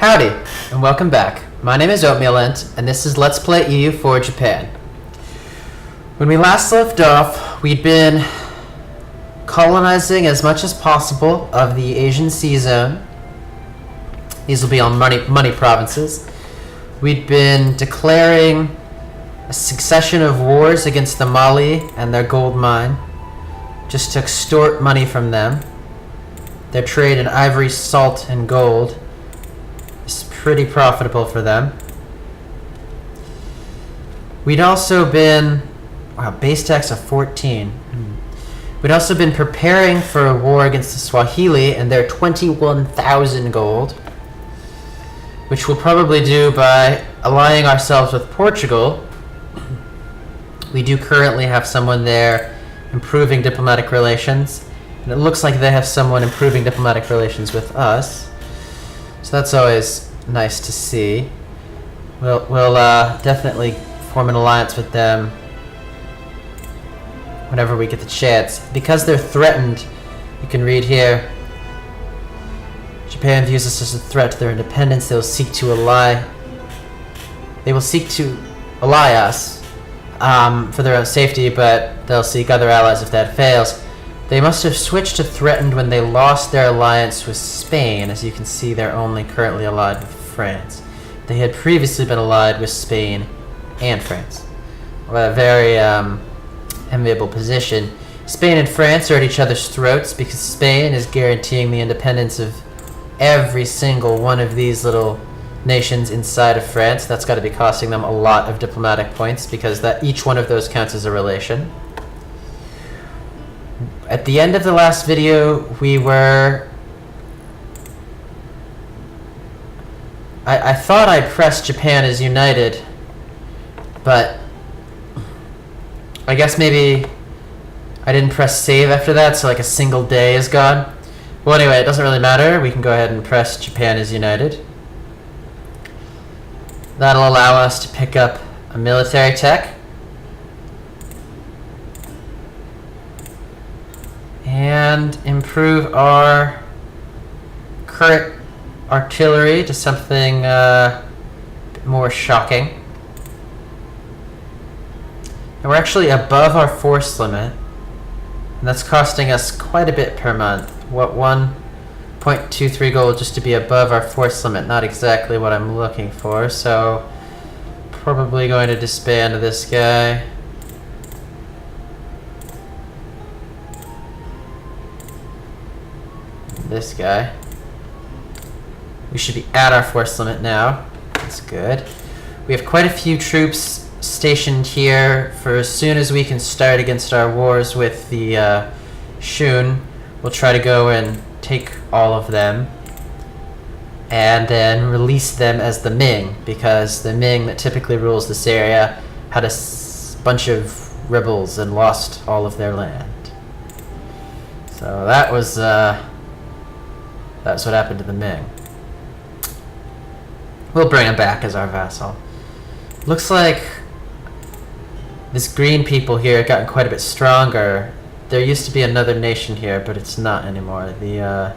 Howdy, and welcome back. My name is Oatmealent, and this is Let's Play EU4 Japan. When we last left off, we'd been colonizing as much as possible of the Asian Sea Zone. These will be all money provinces. We'd been declaring a succession of wars against the Mali and their gold mine, just to extort money from them. Their trade in ivory, salt, and gold is pretty profitable for them. We'd also been... wow, base tax of 14. We'd also been preparing for a war against the Swahili and their 21,000 gold, which we'll probably do by allying ourselves with Portugal. We do currently have someone there improving diplomatic relations, and it looks like they have someone improving diplomatic relations with us. So that's always nice to see. We'll definitely form an alliance with them whenever we get the chance. Because they're threatened, you can read here, Japan views us as a threat to their independence. They will seek to ally us for their own safety, but they'll seek other allies if that fails. They must have switched to threatened when they lost their alliance with Spain. As you can see, they're only currently allied with France. They had previously been allied with Spain and France. A very enviable position. Spain and France are at each other's throats because Spain is guaranteeing the independence of every single one of these little nations inside of France. That's got to be costing them a lot of diplomatic points because each one of those counts as a relation. At the end of the last video, we were... I thought I pressed Japan as united, but I guess maybe I didn't press save after that, so like a single day is gone. Well, anyway, it doesn't really matter. We can go ahead and press Japan as united. That'll allow us to pick up a military tech. And improve our current artillery to something bit more shocking. And we're actually above our force limit. And that's costing us quite a bit per month. What, 1.23 gold just to be above our force limit? Not exactly what I'm looking for, so probably going to disband this guy. This guy. We should be at our force limit now. That's good. We have quite a few troops stationed here for as soon as we can start against our wars with the Shun. We'll try to go and take all of them and then release them as the Ming, because the Ming that typically rules this area had a bunch of rebels and lost all of their land. So that's what happened to the Ming. We'll bring him back as our vassal. Looks like this green people here have gotten quite a bit stronger. There used to be another nation here, but it's not anymore. The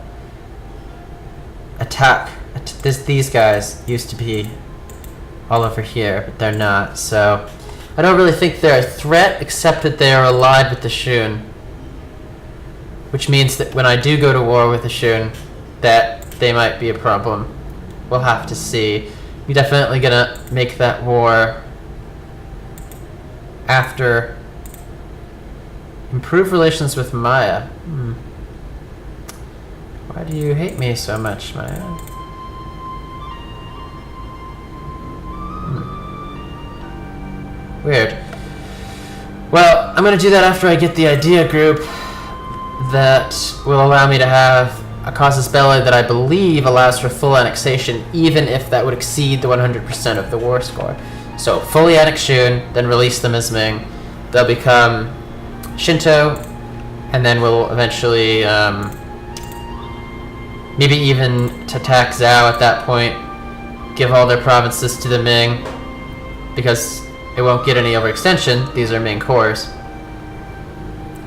these guys used to be all over here, but they're not. So I don't really think they're a threat, except that they are allied with the Shun, which means that when I do go to war with the Shun, that they might be a problem. We'll have to see. We're definitely gonna make that war after improve relations with Maya. Why do you hate me so much, Maya? Weird. Well, I'm gonna do that after I get the idea group that will allow me to have a casus belli that I believe allows for full annexation, even if that would exceed the 100% of the war score. So fully annex Shun, then release them as Ming. They'll become Shinto, and then we'll eventually maybe even attack Zhao at that point, give all their provinces to the Ming, because it won't get any overextension. These are Ming cores.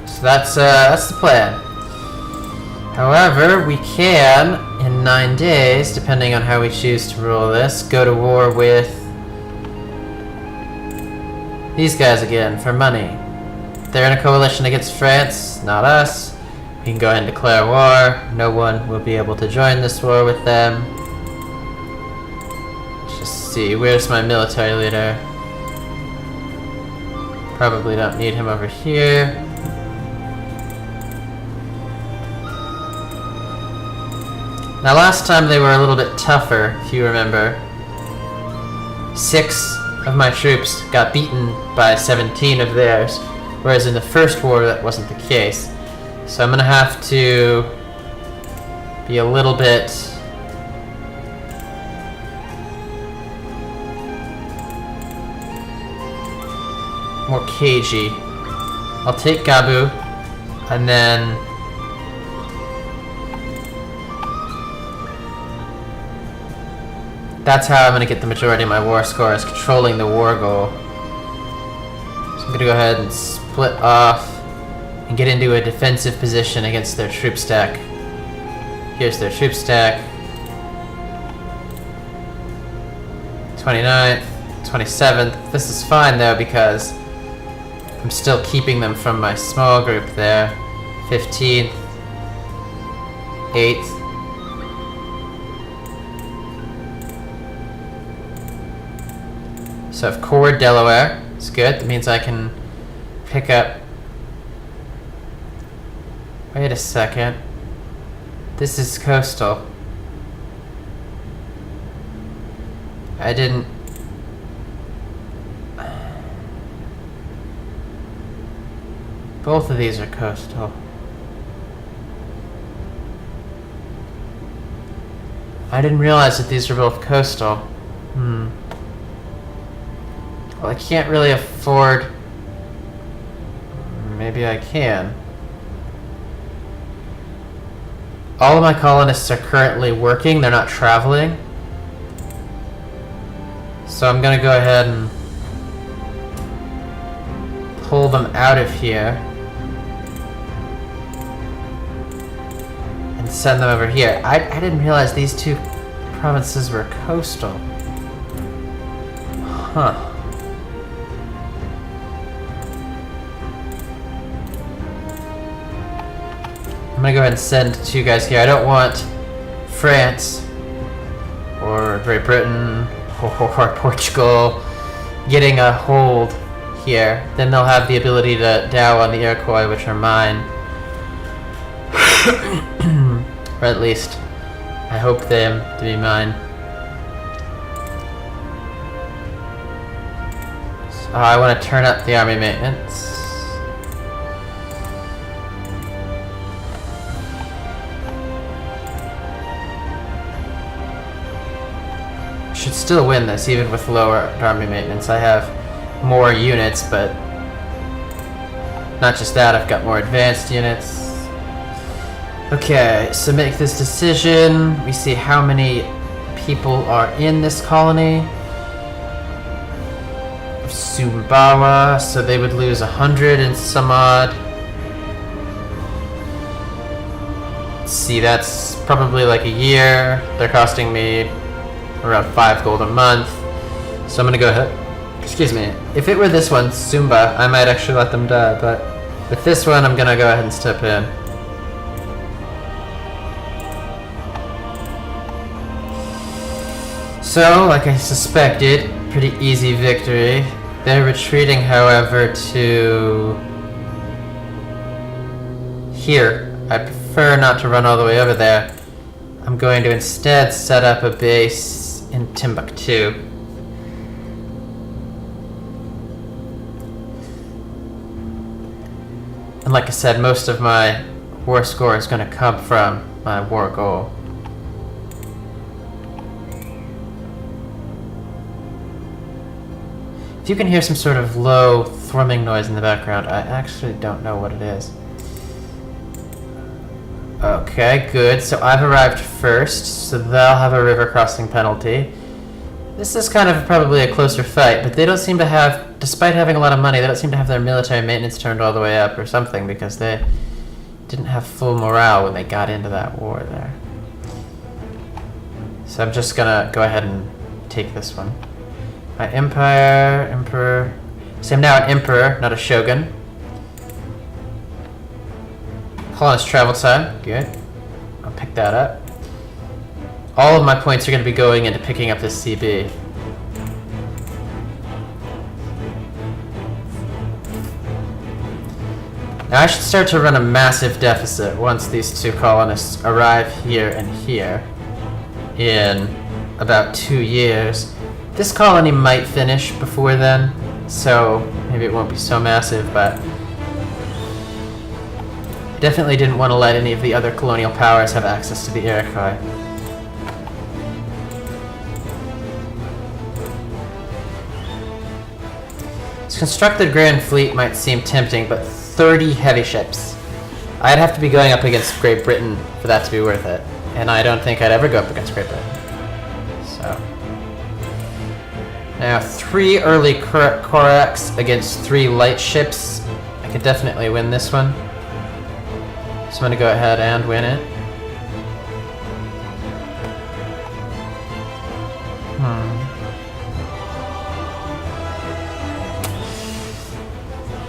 So that's the plan. However, we can, in 9 days, depending on how we choose to rule this, go to war with these guys again for money. They're in a coalition against France, not us. We can go ahead and declare war. No one will be able to join this war with them. Let's just see, where's my military leader? Probably don't need him over here. Now last time they were a little bit tougher, if you remember. 6 of my troops got beaten by 17 of theirs, whereas in the first war that wasn't the case. So I'm gonna have to be a little bit more cagey. I'll take Gabu, and then that's how I'm going to get the majority of my war score, is controlling the war goal. So I'm going to go ahead and split off and get into a defensive position against their troop stack. Here's their troop stack. 29th, 27th. This is fine though because I'm still keeping them from my small group there. 15th, 8th. So I've cored Delaware. It's good. That means I can pick up... Wait a second. This is coastal. I didn't... Both of these are coastal. I didn't realize that these were both coastal. Well, I can't really afford... Maybe I can. All of my colonists are currently working, they're not traveling. So I'm gonna go ahead and pull them out of here and send them over here. I didn't realize these two provinces were coastal. Huh. I'm gonna go ahead and send 2 guys here. I don't want France or Great Britain or Portugal getting a hold here. Then they'll have the ability to dow on the Iroquois, which are mine. Or at least I hope them to be mine. So I want to turn up the army maintenance. Should still win this even with lower army maintenance. I have more units, but not just that, I've got more advanced units. Okay, so make this decision. We see how many people are in this colony of Sumbawa, so they would lose 100 and some odd. Let's see, that's probably like a year. They're costing me around 5 gold a month. So I'm gonna go ahead. Excuse me. If it were this one, Sumba, I might actually let them die, but with this one, I'm gonna go ahead and step in. So, like I suspected, pretty easy victory. They're retreating, however, to here. I prefer not to run all the way over there. I'm going to instead set up a base in Timbuktu. And like I said, most of my war score is going to come from my war goal. If you can hear some sort of low thrumming noise in the background, I actually don't know what it is. Okay, good. So I've arrived first, so they'll have a river crossing penalty. This is kind of probably a closer fight, but they don't seem to have, despite having a lot of money, they don't seem to have their military maintenance turned all the way up or something, because they didn't have full morale when they got into that war there. So I'm just gonna go ahead and take this one. My empire, emperor. So I'm now an emperor, not a shogun. Colonist travel time, good. I'll pick that up. All of my points are gonna be going into picking up this CB. Now I should start to run a massive deficit once these two colonists arrive here and here in about 2 years. This colony might finish before then, so maybe it won't be so massive, but I definitely didn't want to let any of the other colonial powers have access to the Iroquois. To construct the Grand Fleet might seem tempting, but 30 heavy ships. I'd have to be going up against Great Britain for that to be worth it. And I don't think I'd ever go up against Great Britain. So. Now, 3 early Koraks against 3 light ships. I could definitely win this one. So I'm gonna go ahead and win it.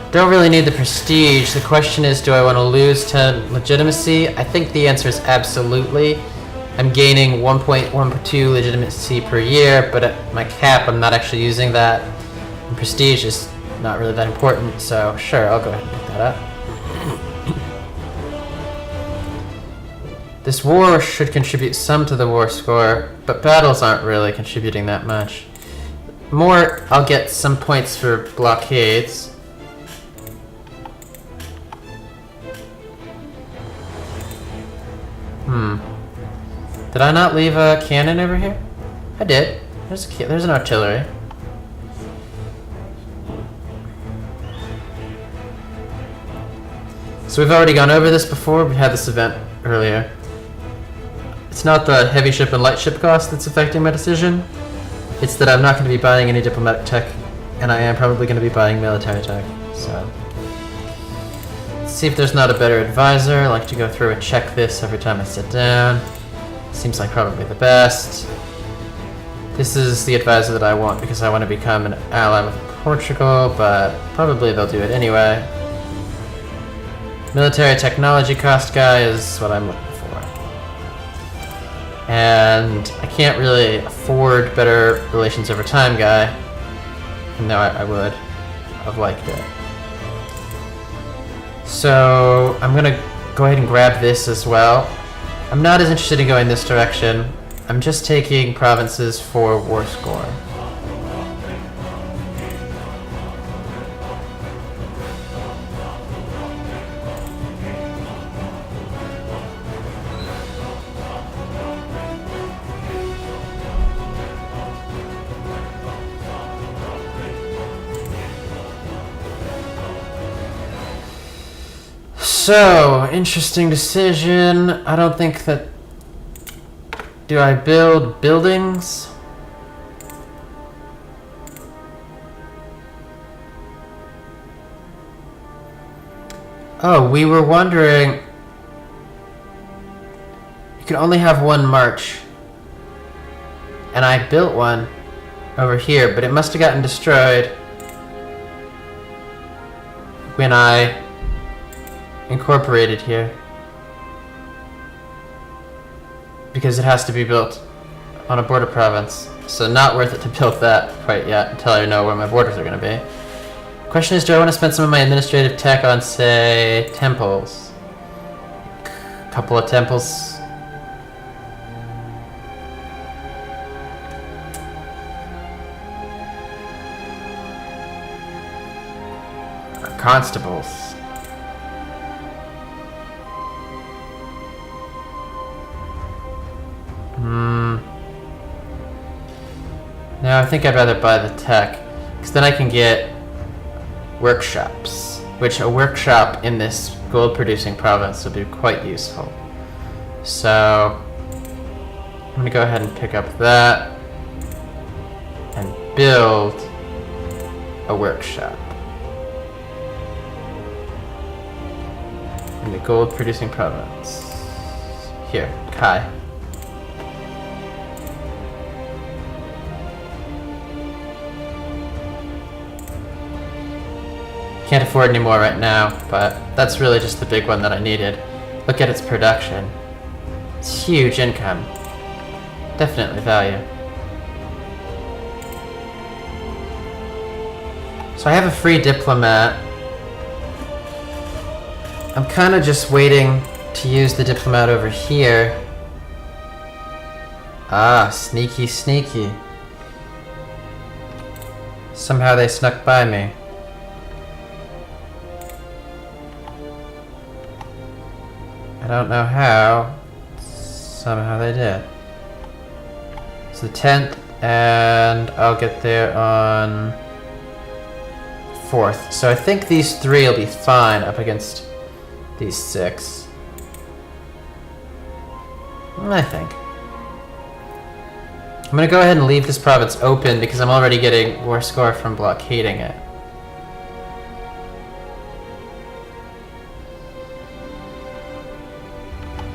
Don't really need the prestige. The question is, do I want to lose to legitimacy? I think the answer is absolutely. I'm gaining 1.12 legitimacy per year, but at my cap, I'm not actually using that. And prestige is not really that important, so sure, I'll go ahead and pick that up. This war should contribute some to the war score, but battles aren't really contributing that much. More, I'll get some points for blockades. Did I not leave a cannon over here? I did. There's an artillery. So we've already gone over this before. We had this event earlier. It's not the heavy ship and light ship cost that's affecting my decision. It's that I'm not going to be buying any diplomatic tech, and I am probably going to be buying military tech. So let's see if there's not a better advisor. I like to go through and check this every time I sit down. Seems like probably the best. This is the advisor that I want because I want to become an ally with Portugal, but probably they'll do it anyway. Military technology cost guy is what I'm looking for. And I can't really afford better relations over time guy. And no, I would have liked it. So I'm gonna go ahead and grab this as well. I'm not as interested in going this direction. I'm just taking provinces for war score. So, interesting decision. I don't think that... Do I build buildings? Oh, we were wondering... You can only have one march. And I built one over here, but it must have gotten destroyed when I incorporated here. Because it has to be built on a border province. So not worth it to build that quite yet until I know where my borders are going to be. Question is, do I want to spend some of my administrative tech on, say, temples? A couple of temples. Or constables. No, I think I'd rather buy the tech, because then I can get workshops, which a workshop in this gold-producing province would be quite useful. So I'm going to go ahead and pick up that and build a workshop in the gold-producing province. Here, Kai. Can't afford any more right now, but that's really just the big one that I needed. Look at its production. It's huge income. Definitely value. So I have a free diplomat. I'm kind of just waiting to use the diplomat over here. Ah, sneaky, sneaky. Somehow they snuck by me. I don't know how. Somehow they did. It's the 10th, and I'll get there on 4th. So I think these 3 will be fine up against these 6. I think. I'm gonna go ahead and leave this province open because I'm already getting war score from blockading it.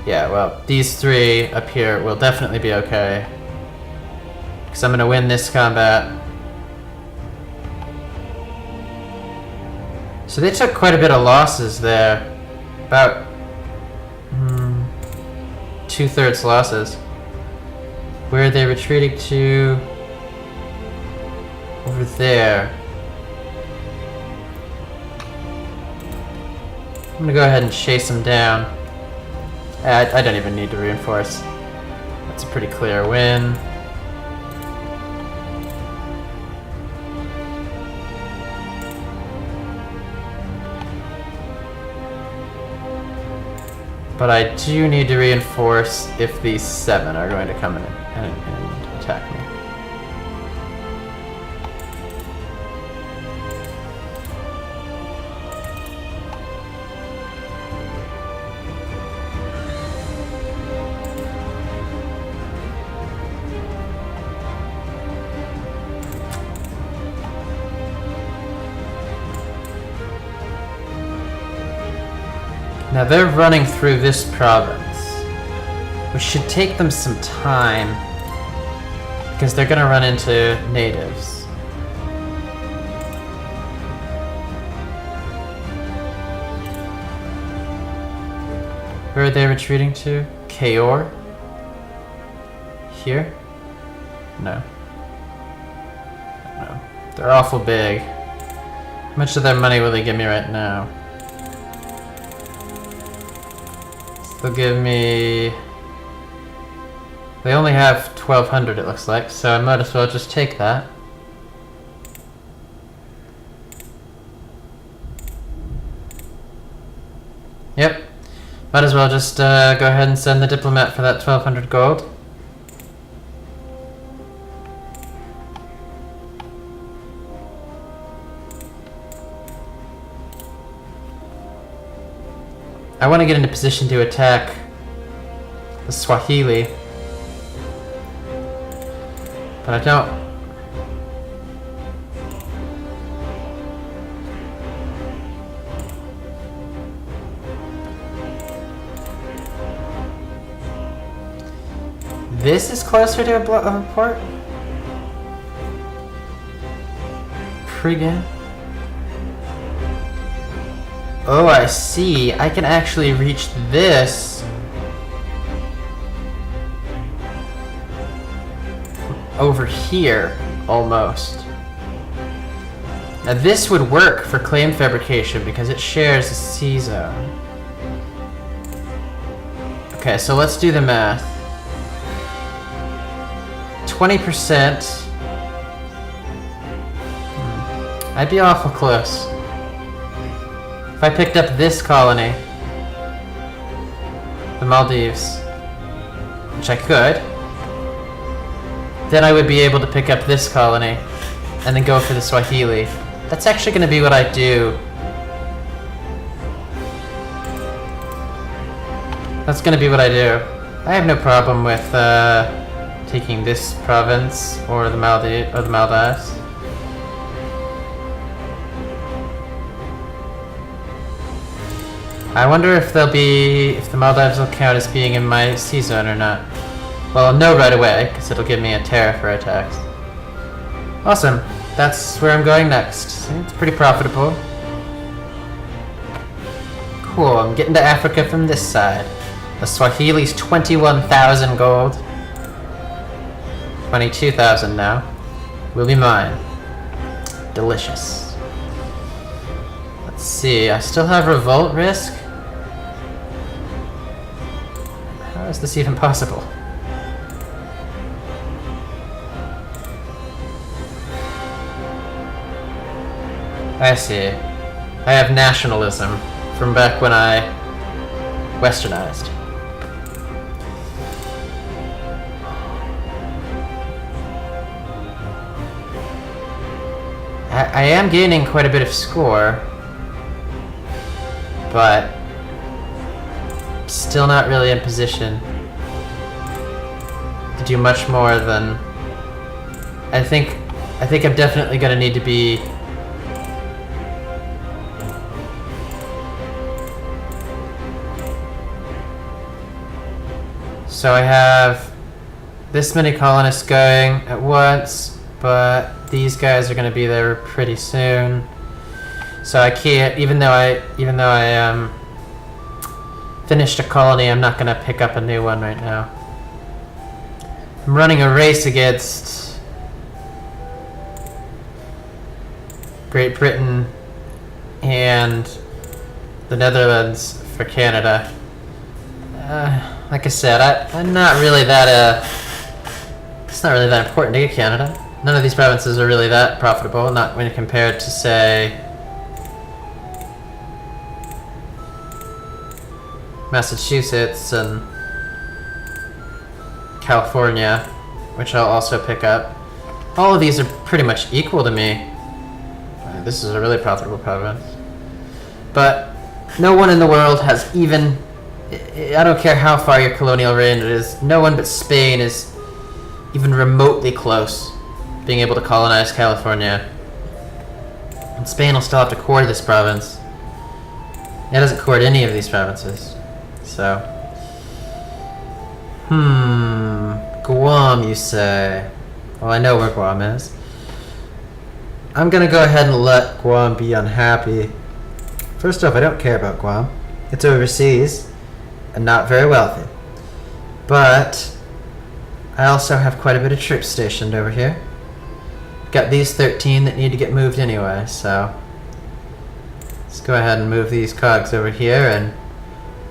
Yeah, well, these 3 up here will definitely be okay. Because I'm gonna win this combat. So they took quite a bit of losses there. About 2/3 losses. Where are they retreating to? Over there. I'm gonna go ahead and chase them down. I don't even need to reinforce. That's a pretty clear win. But I do need to reinforce if these 7 are going to come in and attack me. Now they're running through this province, which should take them some time because they're gonna run into natives. Where are they retreating to? Kayor? Here? No. No. They're awful big. How much of their money will they give me right now? They'll give me... They only have 1,200 it looks like, so I might as well just take that. Yep. Might as well just go ahead and send the diplomat for that 1,200 gold. I want to get into position to attack the Swahili, but I don't. This is closer to a port? Friggin'. Oh, I see. I can actually reach this over here, almost. Now this would work for claim fabrication because it shares a sea zone. Okay, so let's do the math. 20%. I'd be awful close. If I picked up this colony, the Maldives, which I could, then I would be able to pick up this colony and then go for the Swahili. That's actually going to be what I do. That's going to be what I do. I have no problem with taking this province or the Maldives. I wonder if the Maldives will count as being in my sea zone or not. Well, I'll know right away, because it'll give me a tariff for attacks. Awesome. That's where I'm going next. See, it's pretty profitable. Cool, I'm getting to Africa from this side. The Swahili's 21,000 gold. 22,000 now. Will be mine. Delicious. Let's see, I still have revolt risk? How is this even possible? I see. I have nationalism from back when I westernized. I am gaining quite a bit of score, but still not really in position to do much more than I think I'm definitely gonna need to be so I have this many colonists going at once, but these guys are going to be there pretty soon. So I can't, even though I finished a colony, I'm not going to pick up a new one right now. I'm running a race against Great Britain and the Netherlands for Canada. Like I said, I'm not really that, it's not really that important to get Canada. None of these provinces are really that profitable, not when compared to, say, Massachusetts and California, which I'll also pick up. All of these are pretty much equal to me. This is a really profitable province. But no one in the world has even, I don't care how far your colonial reign is, no one but Spain is even remotely close being able to colonize California. And Spain will still have to court this province. It doesn't court any of these provinces. So. Guam, you say? Well, I know where Guam is. I'm gonna go ahead and let Guam be unhappy. First off, I don't care about Guam. It's overseas and not very wealthy. But I also have quite a bit of troops stationed over here. Got these 13 that need to get moved anyway, so let's go ahead and move these cogs over here, and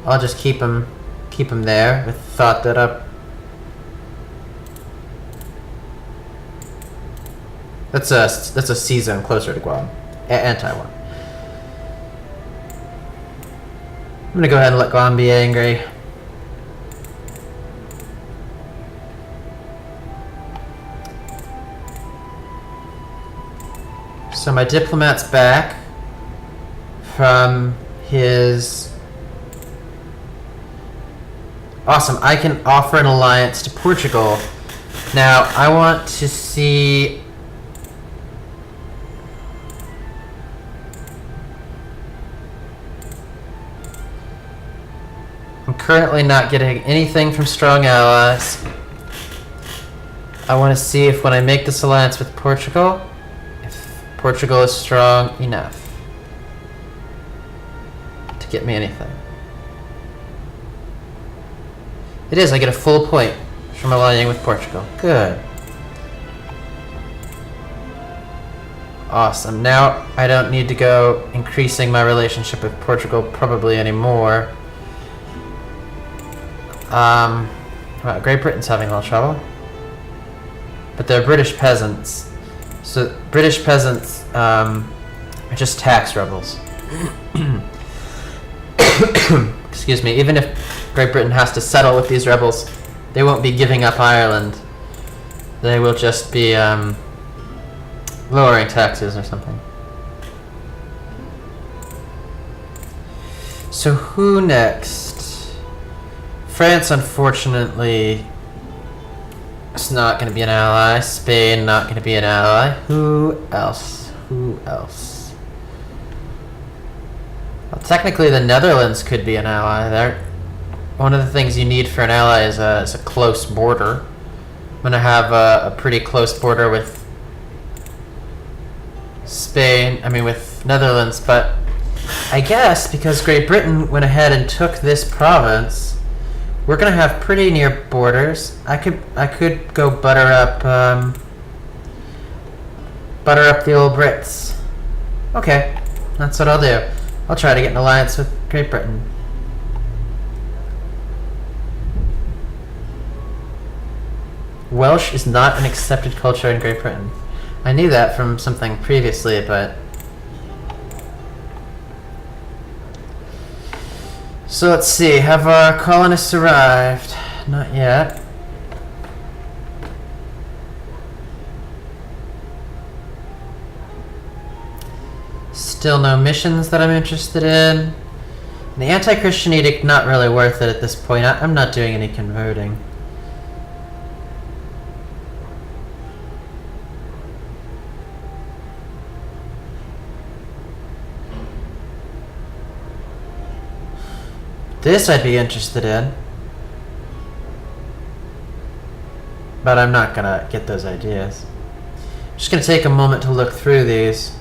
I'll just keep them there with the thought that that's a sea zone closer to Guam and Taiwan. I'm gonna go ahead and let Guam be angry. So my diplomat's back from his... Awesome, I can offer an alliance to Portugal. Now, I want to see... I'm currently not getting anything from strong allies. I want to see if when I make this alliance with Portugal, Portugal is strong enough to get me anything. It is, I get a full point from aligning with Portugal. Good. Awesome. Now I don't need to go increasing my relationship with Portugal probably anymore. Well, Great Britain's having a little trouble. But they're British peasants. So British peasants are just tax rebels. Excuse me. Even if Great Britain has to settle with these rebels, they won't be giving up Ireland. They will just be lowering taxes or something. So who next? France, unfortunately, is not going to be an ally. Spain, not going to be an ally. Who else? Who else? Well, technically, the Netherlands could be an ally. There. One of the things you need for an ally is a close border. I'm going to have a pretty close border with Spain. I mean, with Netherlands, but I guess because Great Britain went ahead and took this province, we're gonna have pretty near borders. I could go butter up the old Brits. Okay, that's what I'll do. I'll try to get an alliance with Great Britain. Welsh is not an accepted culture in Great Britain. I knew that from something previously, but... So let's see, have our colonists arrived? Not yet. Still no missions that I'm interested in. The anti-Christian edict, not really worth it at this point. I'm not doing any converting. This I'd be interested in. But I'm not gonna get those ideas. I'm just gonna take a moment to look through these.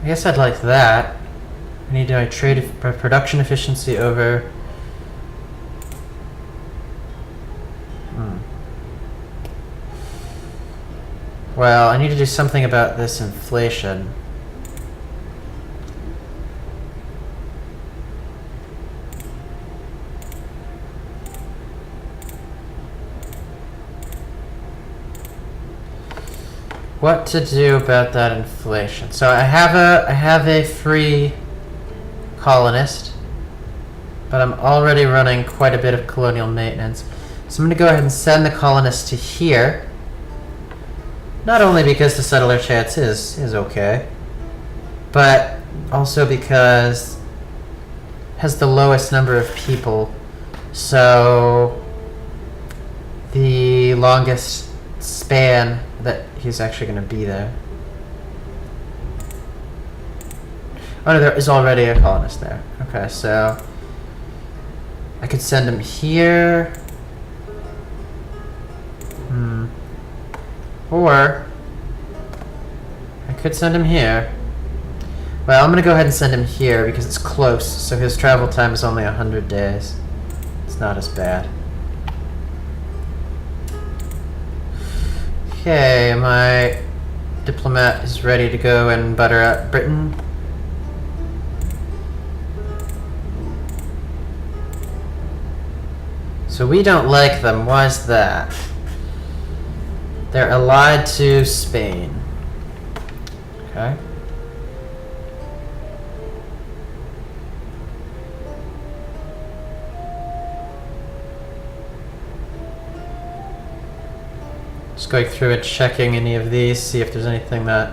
I guess I'd like that. I need to trade production efficiency over. Well, I need to do something about this inflation. What to do about that inflation? So I have a free colonist, but I'm already running quite a bit of colonial maintenance. So I'm going to go ahead and send the colonist to here. Not only because the settler chance is okay, but also because it has the lowest number of people, so the longest span that he's actually going to be there. Oh no, there is already a colonist there. Okay, so I could send him here. Or I could send him here. Well, I'm going to go ahead and send him here because it's close, so his travel time is only 100 days. It's not as bad. Okay, my diplomat is ready to go and butter up Britain. So we don't like them. Why is that? They're allied to Spain. Okay. Just going through and checking any of these, see if there's anything that...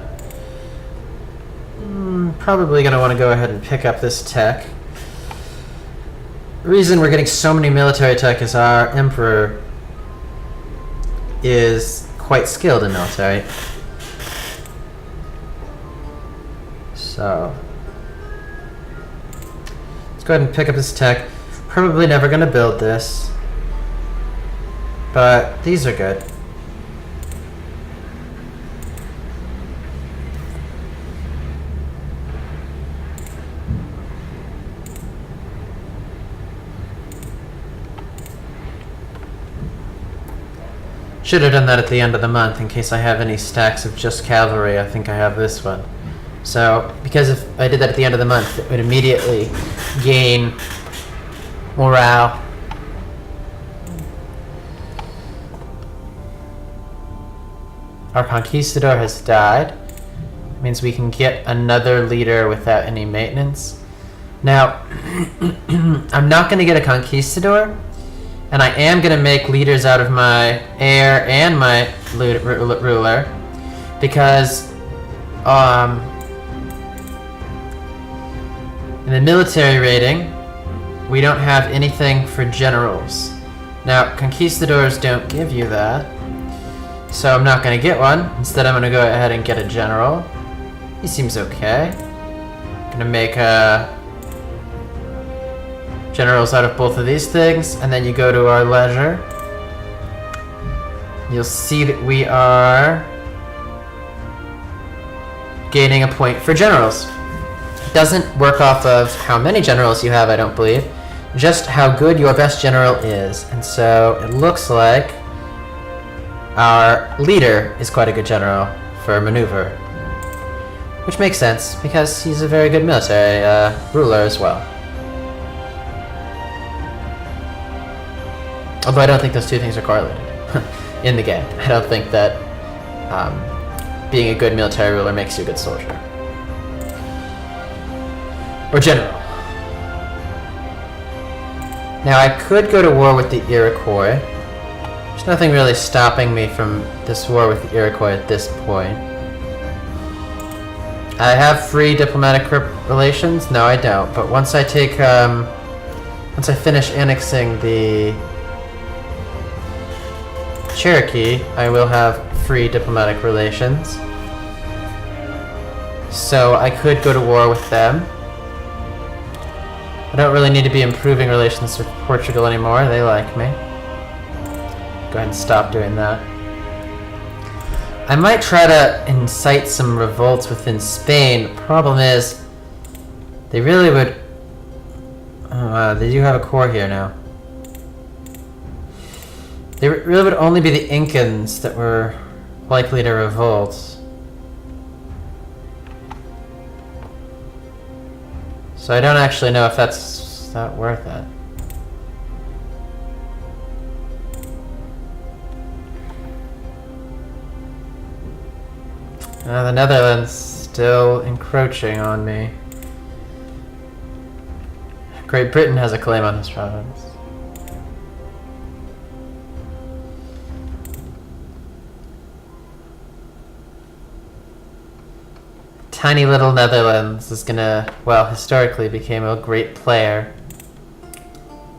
probably going to want to go ahead and pick up this tech. The reason we're getting so many military tech is our emperor is quite skilled in military. So let's go ahead and pick up this tech. Probably never going to build this, but these are good. Should have done that at the end of the month in case I have any stacks of just cavalry. I think I have this one. So, because if I did that at the end of the month, it would immediately gain morale. Our conquistador has died. It means we can get another leader without any maintenance. Now, I'm not going to get a conquistador. And I am going to make leaders out of my heir and my ruler, because in the military rating, we don't have anything for generals. Now, conquistadors don't give you that, so I'm not going to get one. Instead, I'm going to go ahead and get a general. He seems okay. Gonna make generals out of both of these things, and then you go to our leisure. You'll see that we are gaining a point for generals. It doesn't work off of how many generals you have, I don't believe, just how good your best general is. And so it looks like our leader is quite a good general for maneuver, which makes sense because he's a very good military ruler as well. Although I don't think those two things are correlated in the game. I don't think that being a good military ruler makes you a good soldier. Or general. Now I could go to war with the Iroquois. There's nothing really stopping me from this war with the Iroquois at this point. I have free diplomatic relations? No, I don't. But once I take, once I finish annexing the Cherokee, I will have free diplomatic relations. So I could go to war with them. I don't really need to be improving relations with Portugal anymore. They like me. Go ahead and stop doing that. I might try to incite some revolts within Spain. The problem is, they really would... Oh, they do have a core here now. They really would only be the Incans that were likely to revolt. So I don't actually know if that's not worth it. The Netherlands still encroaching on me. Great Britain has a claim on this province. Tiny little Netherlands is gonna, well, historically became a great player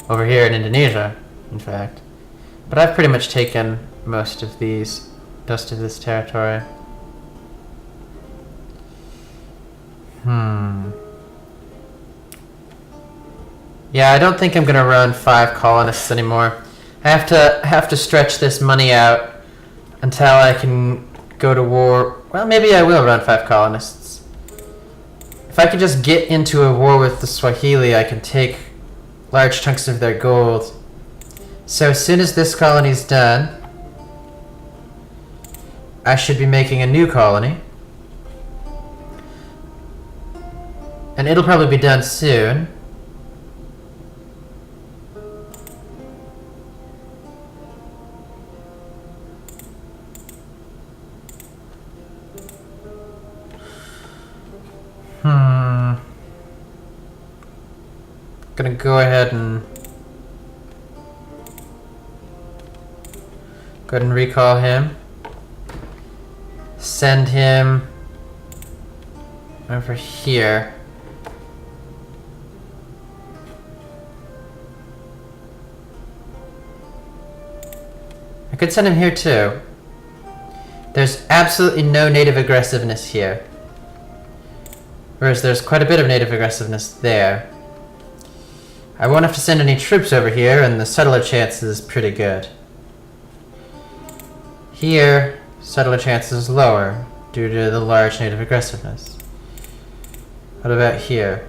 over here in Indonesia, in fact. But I've pretty much taken most of this territory. Yeah, I don't think I'm gonna run 5 colonists anymore. I have to stretch this money out until I can go to war. Well, maybe I will run 5 colonists. If I can just get into a war with the Swahili, I can take large chunks of their gold. So as soon as this colony's done, I should be making a new colony. And it'll probably be done soon. Gonna go ahead and recall him. Send him over here. I could send him here too. There's absolutely no native aggressiveness here. Whereas there's quite a bit of native aggressiveness there. I won't have to send any troops over here, and the settler chance is pretty good. Here, settler chance is lower, due to the large native aggressiveness. What about here?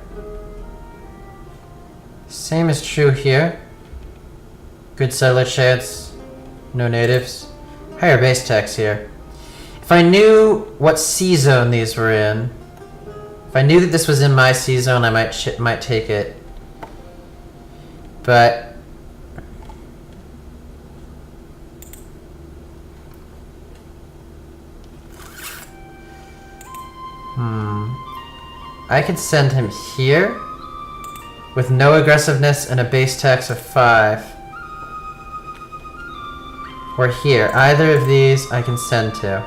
Same is true here. Good settler chance, no natives. Higher base tax here. If I knew what sea zone these were in, if I knew that this was in my sea zone, I might take it. But I could send him here with no aggressiveness and a base tax of 5. Or here. Either of these I can send to.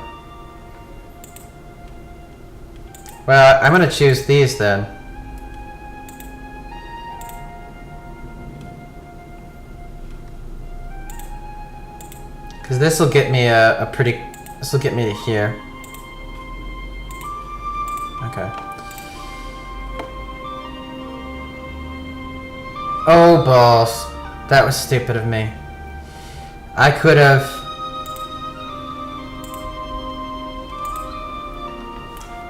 Well, I'm gonna choose these then. Because this will get me this will get me to here. Okay. Oh, balls. That was stupid of me. I could have...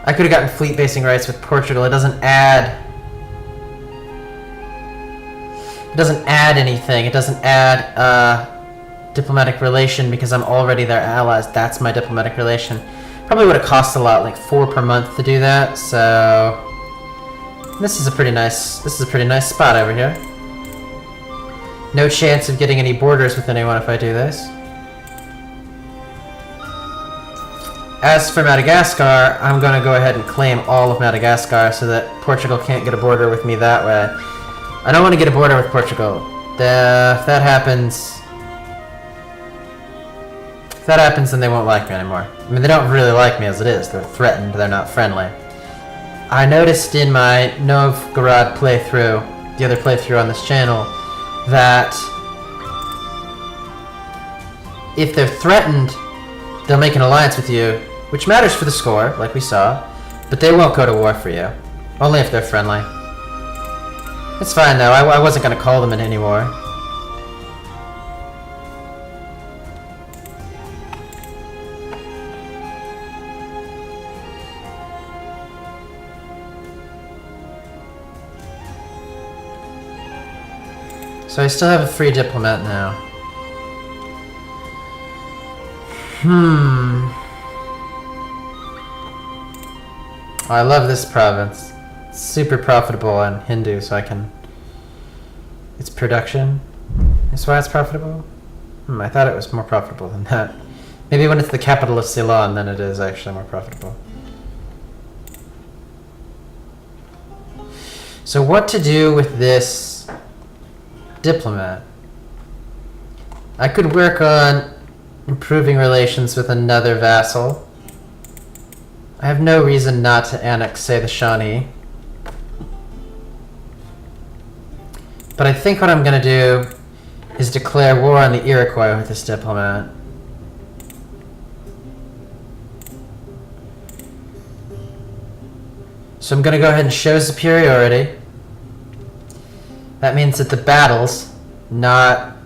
gotten fleet basing rights with Portugal. It doesn't add... anything. It doesn't add, diplomatic relation because I'm already their allies. That's my diplomatic relation. Probably would have cost a lot, like 4 per month to do that, so... This is a pretty nice spot over here. No chance of getting any borders with anyone if I do this. As for Madagascar, I'm gonna go ahead and claim all of Madagascar so that Portugal can't get a border with me that way. I don't want to get a border with Portugal. If that happens, then they won't like me anymore. I mean, they don't really like me as it is. They're threatened. They're not friendly. I noticed in my Novgorod playthrough, the other playthrough on this channel, that if they're threatened, they'll make an alliance with you, which matters for the score, like we saw, but they won't go to war for you. Only if they're friendly. It's fine though, I wasn't going to call them in anymore. So I still have a free diplomat now. Oh, I love this province. It's super profitable on Hindu, so I can... Its production is why it's profitable? I thought it was more profitable than that. Maybe when it's the capital of Ceylon, then it is actually more profitable. So what to do with this diplomat? I could work on improving relations with another vassal. I have no reason not to annex, say, the Shawnee. But I think what I'm going to do is declare war on the Iroquois with this diplomat. So I'm going to go ahead and show superiority. That means that the battles, not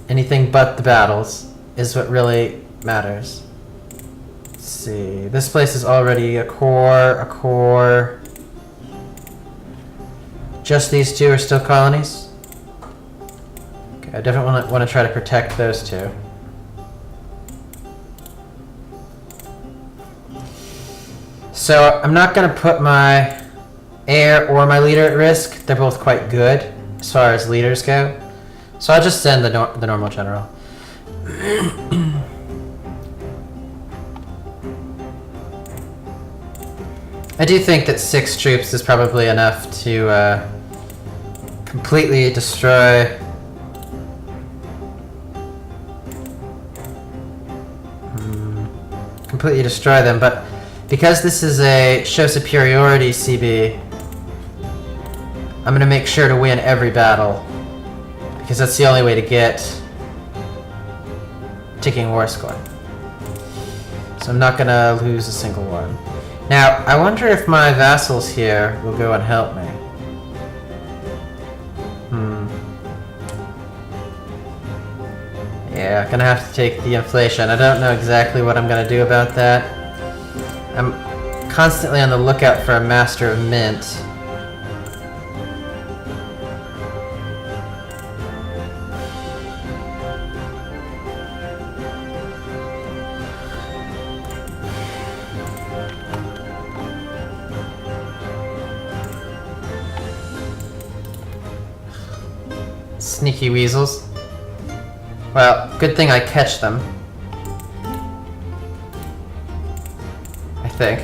anything but the battles, is what really matters. Let's see. This place is already a core. Just these two are still colonies? Okay, I definitely want to try to protect those two. So I'm not going to put my heir or my leader at risk. They're both quite good as far as leaders go. So I'll just send the normal general. I do think that 6 troops is probably enough to completely destroy them, but because this is a show superiority CB, I'm going to make sure to win every battle, because that's the only way to get ticking war score. So I'm not going to lose a single one. Now, I wonder if my vassals here will go and help me. Yeah, gonna have to take the inflation. I don't know exactly what I'm gonna do about that. I'm constantly on the lookout for a master of mint. Sneaky weasels. Well, good thing I catch them. I think.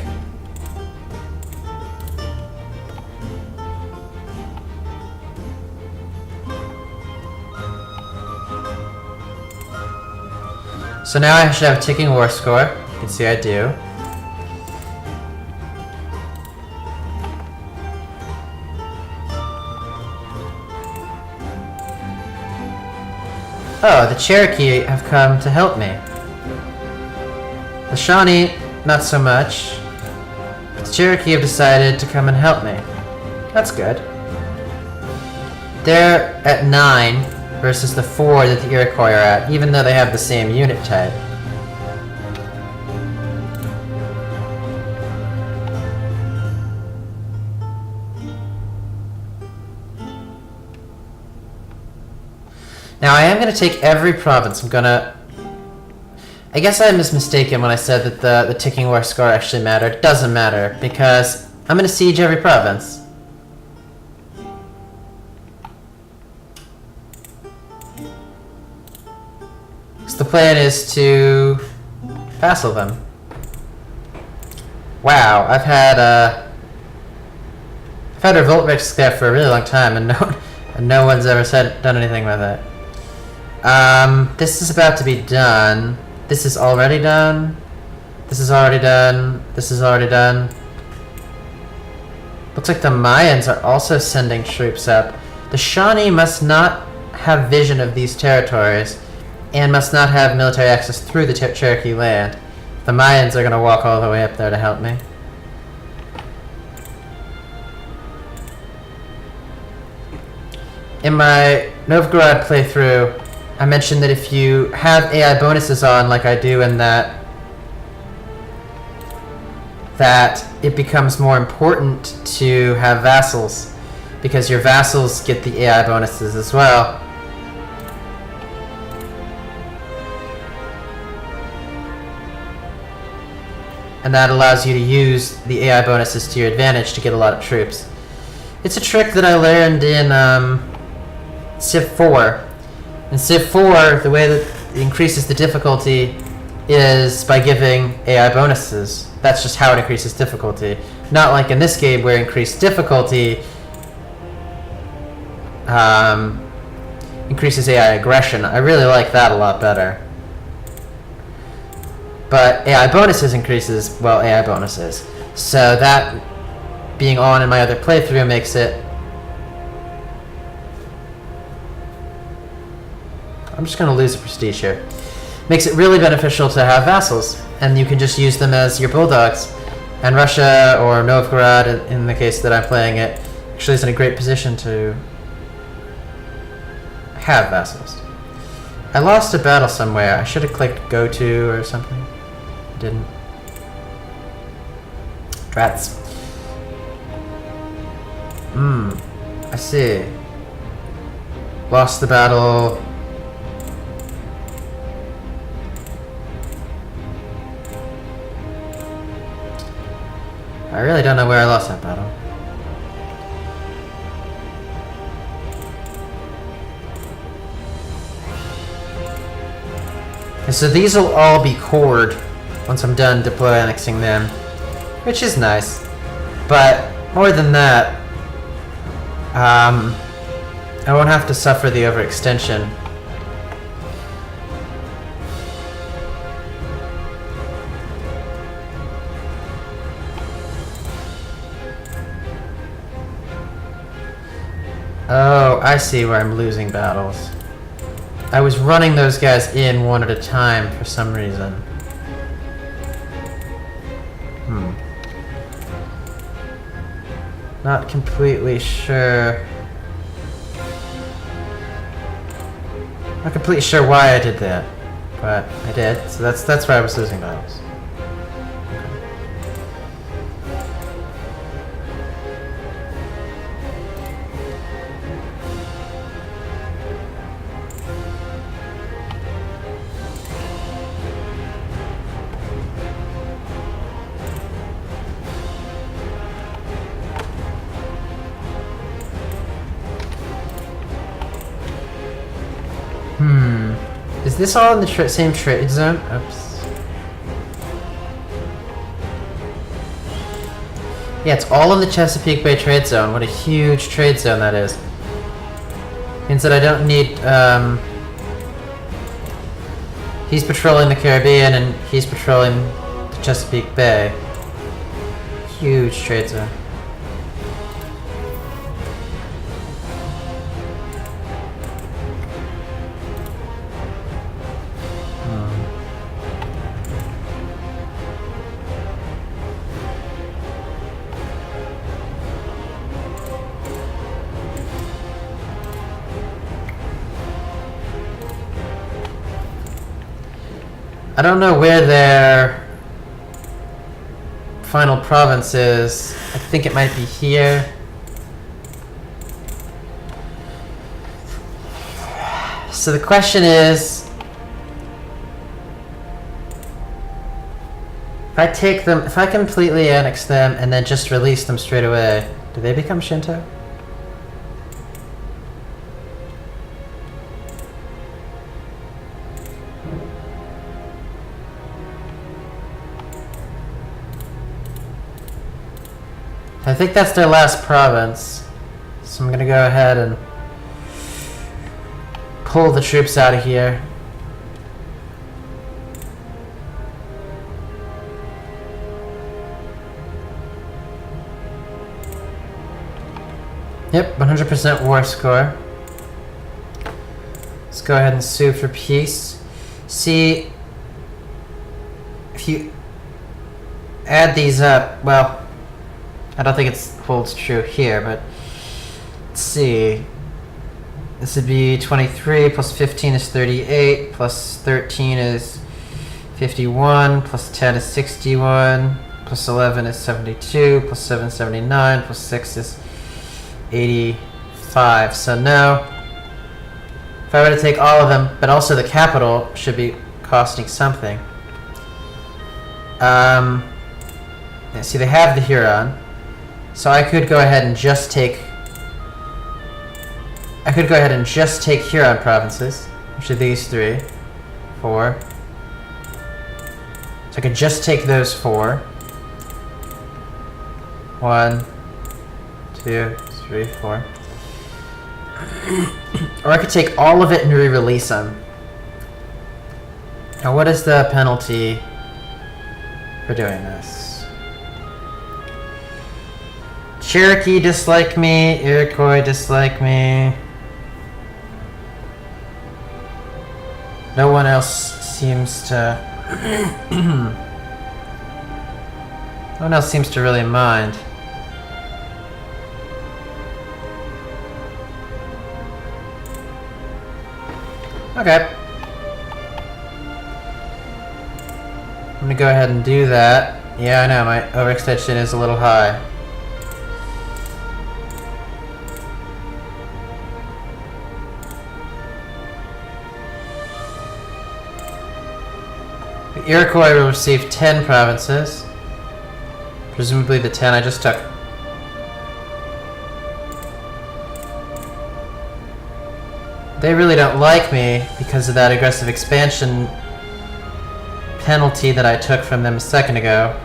So now I should have a ticking war score. You can see I do. Oh, the Cherokee have come to help me. The Shawnee, not so much. But The Cherokee have decided to come and help me. That's good. They're at 9 versus the 4 that the Iroquois are at, even though they have the same unit type. Now I am going to take every province. I guess I was mistaken when I said that the ticking war score actually mattered. It doesn't matter, because I'm going to siege every province. So the plan is to vassal them. Wow, I've had revolt risks there for a really long time, and no one's ever done anything with it. This is about to be done. This is already done. This is already done. This is already done. Looks like the Mayans are also sending troops up. The Shawnee must not have vision of these territories and must not have military access through the Cherokee land. The Mayans are going to walk all the way up there to help me. In my Novgorod playthrough, I mentioned that if you have AI bonuses on, like I do in that it becomes more important to have vassals, because your vassals get the AI bonuses as well. And that allows you to use the AI bonuses to your advantage to get a lot of troops. It's a trick that I learned in Civ 4. In Civ 4, the way that it increases the difficulty is by giving AI bonuses. That's just how it increases difficulty. Not like in this game where increased difficulty increases AI aggression. I really like that a lot better. But AI bonuses increases, well, AI bonuses. So that being on in my other playthrough makes it... I'm just going to lose a prestige here. Makes it really beneficial to have vassals, and you can just use them as your bulldogs. And Russia, or Novgorod, in the case that I'm playing it, actually is in a great position to have vassals. I lost a battle somewhere. I should have clicked go to or something. Didn't. Drats. I see. Lost the battle. I really don't know where I lost that battle. And so these will all be cored once I'm done deploy annexing them, which is nice. But more than that, I won't have to suffer the overextension. Oh, I see where I'm losing battles. I was running those guys in one at a time for some reason. Not completely sure. Not completely sure why I did that, but I did. So that's why I was losing battles. Is this all in the same trade zone? Oops. Yeah, it's all in the Chesapeake Bay trade zone. What a huge trade zone that is. Means that I don't need, he's patrolling the Caribbean and he's patrolling the Chesapeake Bay. Huge trade zone. I don't know where their final province is. I think it might be here. So the question is, if I take them, if I completely annex them and then just release them straight away, do they become Shinto? I think that's their last province. So I'm gonna go ahead and pull the troops out of here. Yep, 100% war score. Let's go ahead and sue for peace. See, if you add these up, well, I don't think it holds true here, but let's see. This would be 23 plus 15 is 38, plus 13 is 51, plus 10 is 61, plus 11 is 72, plus 7 is 79, plus 6 is 85. So no, if I were to take all of them, but also the capital should be costing something. Yeah, see, they have the Huron, so I could go ahead and just take. I could go ahead and just take Huron provinces, which are these 3, 4. So I could just take those 4. 1, 2, 3, 4. Or I could take all of it and re-release them. Now, what is the penalty for doing this? Cherokee dislike me, Iroquois dislike me. No one else seems to no one else seems to really mind. Okay. I'm gonna go ahead and do that. Yeah, I know, my overextension is a little high. The Iroquois will receive 10 provinces. Presumably the 10 I just took. They really don't like me because of that aggressive expansion penalty that I took from them a second ago.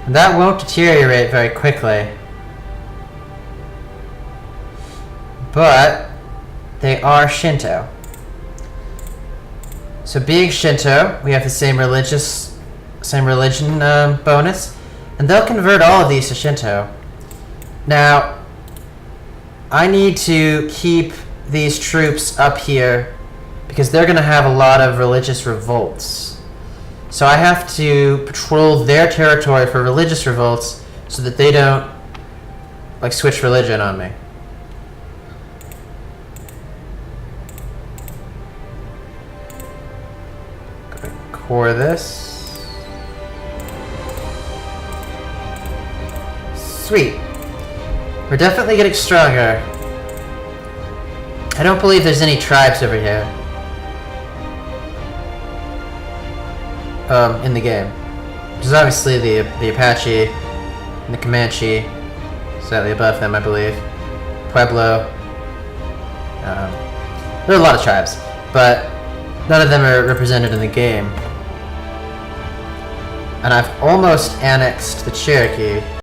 And that won't deteriorate very quickly. But they are Shinto. So being Shinto, we have the same religion bonus, and they'll convert all of these to Shinto. Now, I need to keep these troops up here because they're going to have a lot of religious revolts. So I have to patrol their territory for religious revolts so that they don't like switch religion on me. Core this. Sweet. We're definitely getting stronger. I don't believe there's any tribes over here. In the game. Which is obviously the Apache and the Comanche. Slightly above them, I believe. Pueblo. There are a lot of tribes, but none of them are represented in the game. And I've almost annexed the Cherokee.